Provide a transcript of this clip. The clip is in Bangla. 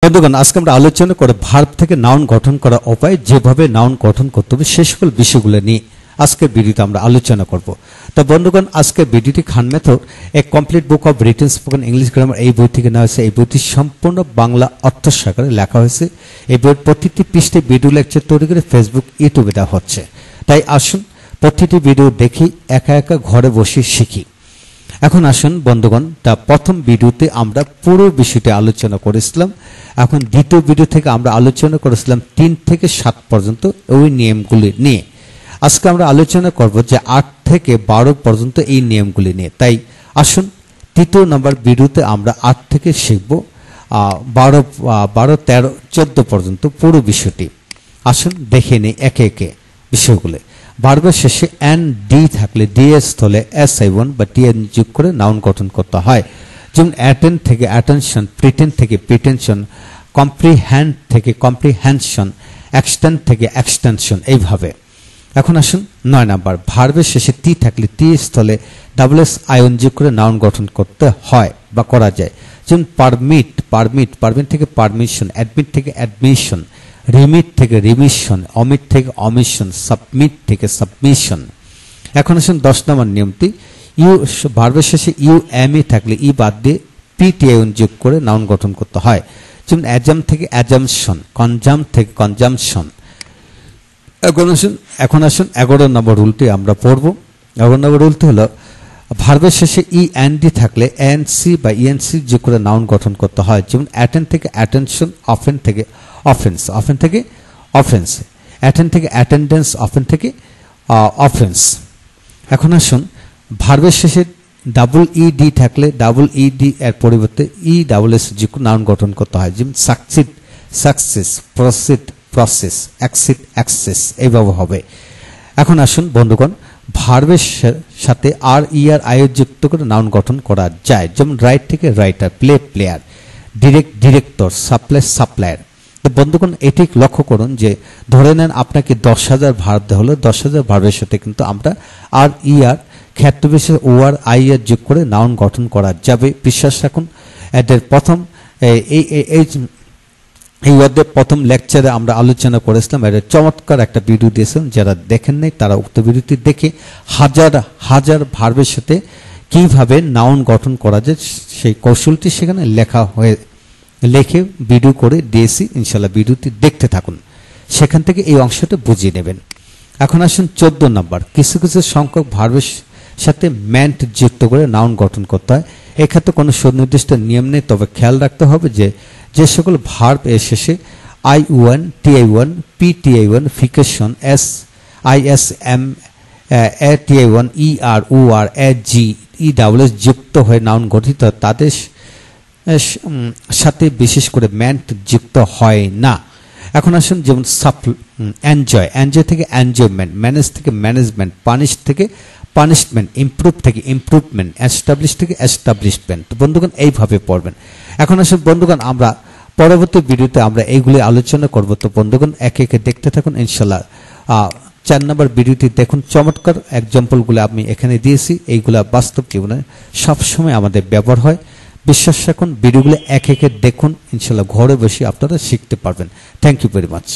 বন্ধুগণ, আজকে আমরা আলোচনা করে ভার্ব থেকে নাউন গঠন করা উপায়, যেভাবে নাউন গঠন করতে হবে সেই সকল বিষয়গুলো নিয়ে আজকের ভিডিওতে আমরা আলোচনা করব। তো বন্ধুগণ, আজকের ভিডিওটি Khan method a complete book of written spoken English grammar এই বই থেকে নেওয়া হয়েছে। এই বইটি সম্পূর্ণ বাংলা অর্থ সাগরে লেখা হয়েছে। এই বইয়ের প্রতিটি পৃষ্ঠে ভিডিও লেকচার তৈরি করে ফেসবুক, ইউটিউবে দেওয়া হচ্ছে। তাই আসুন প্রতিটি ভিডিও দেখি, একা একা ঘরে বসে শিখি। এখন আসুন বন্ধুগণ, তা প্রথম ভিডিওতে আমরা পুরো বিষয়টি আলোচনা করেছিলাম। এখন দ্বিতীয় ভিডিও থেকে আমরা আলোচনা করেছিলাম 3 থেকে 7 পর্যন্ত ওই নিয়মগুলি নিয়ে। আজকে আমরা আলোচনা করব যে 8 থেকে 12 পর্যন্ত এই নিয়মগুলি নিয়ে। তাই আসুন তৃতীয় নম্বর ভিডিওতে আমরা 8 থেকে শিখব 12, 13, 14 পর্যন্ত পুরো বিষয়টি। আসুন দেখে নেই একে একে বিষয়গুলো। ভার্বের শেষে এন ডি থাকলে ডি এর স্থলে SI1 বা TN যোগ করে নাউন গঠন করতে হয়। যেমন অ্যাটেন্ড থেকে অ্যাটেনশন, প্রিটেন্ড থেকে প্রিটেনশন, কম্প্রিহেন্ড থেকে কম্প্রিহেনশন, এক্সটেন্ড থেকে এক্সটেনশন, এইভাবে। এখন আসুন 9 নাম্বার, ভার্বের শেষে টি থাকলে টি স্থলে SSION যোগ করে নাউন গঠন করতে হয় বা করা যায়। যেমন পারমিট, পারমিট থেকে পারমিশন, অ্যাডমিট থেকে অ্যাডমিশন, রিমিট থেকে রিমিশন, অমিট থেকে অমিশন, সাবমিট থেকে সাবমিশন। এখন আসুন 10 নম্বর নিয়মটি, ভার্বের শেষে UME থাকলে ই বাদ দিয়ে PTION যোগ করে নাউন গঠন করতে হয়। যেমন অ্যাজাম থেকে অ্যাজামশন, কনজাম থেকে কনজামশন। এখন আসুন 11 নম্বর রুলটি আমরা পড়ব। 11 নম্বর রুলটি হলো, ভার্বের শেষে END থাকলে ANC বা ENC যোগ করে নাউন গঠন করতে হয়। যেমন অ্যাটেন্ড থেকে অ্যাটেনশন, অফেন থেকে অফেন্স, অফেন থেকে অফেন্স, অ্যাটেন্ড থেকে অ্যাটেন্ডেন্স, অফেন থেকে অফেন্স। এখন আসুন ভার্বের শেষে ED থাকলে ED এর পরিবর্তে ESS যোগ নাউন গঠন করতে হয়। যেমন succeed, success, proceed, process, accede, access, এইভাবে হবে। এখন আসুন বন্ধুগণ, ভার্বের সাথে RER যুক্ত করে নাউন গঠন করা যায়। যেমন রাইট থেকে writer, play, player, direct, director, supply, supplier. তো বন্ধুগণ, এটি লক্ষ্য করুন যে ধরে নেন আপনাকে 10,000 ভার্ব দেওয়া হলো, 10,000 ভার্বের সাথে কিন্তু আমরা RER ক্ষেত্রবিশেষে OR IR যোগ করে নাউন গঠন করা যাবে। বিশ্বাস রাখুন, এদের প্রথম এই অধ্যায়ের প্রথম লেকচারে আমরা আলোচনা করেছিলাম। এর চমৎকার একটা ভিডিও দিয়েছিলাম, যারা দেখেন নাই তারা উক্ত ভিডিওটি দেখে হাজার হাজার ভার্বের সাথে কিভাবে নাউন গঠন করা যায় সেই কৌশলটি সেখানে লিখে ভিডিও করে দিয়েছি। ইনশাল্লাহ ভিডিওটি দেখতে থাকুন, সেখান থেকে এই অংশটা বুঝিয়ে নেবেন। এখন আসুন 14 নম্বর, কিছু কিছু সংখ্যক ভার্বের সাথে ম্যান্ট যুক্ত করে নাউন গঠন করতে হয়। এক্ষেত্রে কোনো সুনির্দিষ্ট নিয়ম নেই, তবে খেয়াল রাখতে হবে যে সকল ভার্ব এর শেষে ION, TION, PTION, ফিকেশন, SISM, ATION, ER, OR, AG, EWS যুক্ত হয়ে নাউন গঠিত হয়, তাদের সাথে বিশেষ করে ম্যান্ট যুক্ত হয় না। এখন আসুন যেমন এনজয়, এনজয় থেকে এনজয়মেন্ট, ম্যানেজ থেকে ম্যানেজমেন্ট, পানিশ থেকে পানিশমেন্ট, ইমপ্রুভ থেকে ইমপ্রুভমেন্ট, এস্টাবলিশ থেকে এস্টাবলিশমেন্ট। বন্ধুগণ, এইভাবে পড়বেন। এখন আসুন বন্ধুগণ, আমরা পরবর্তী ভিডিওতে আমরা এইগুলি আলোচনা করব। তো বন্ধুগণ, একে একে দেখতে থাকুন ইনশাল্লাহ। 4 নম্বর ভিডিওটি দেখুন, চমৎকার এক্সাম্পলগুলো আমি এখানে দিয়েছি। এইগুলা বাস্তব জীবনে সবসময় আমাদের ব্যবহার হয়। বিশ্বাস রাখুন, ভিডিওগুলো একে একে দেখুন, ইনশাল্লাহ ঘরে বসে আপনারা শিখতে পারবেন। Thank you very much.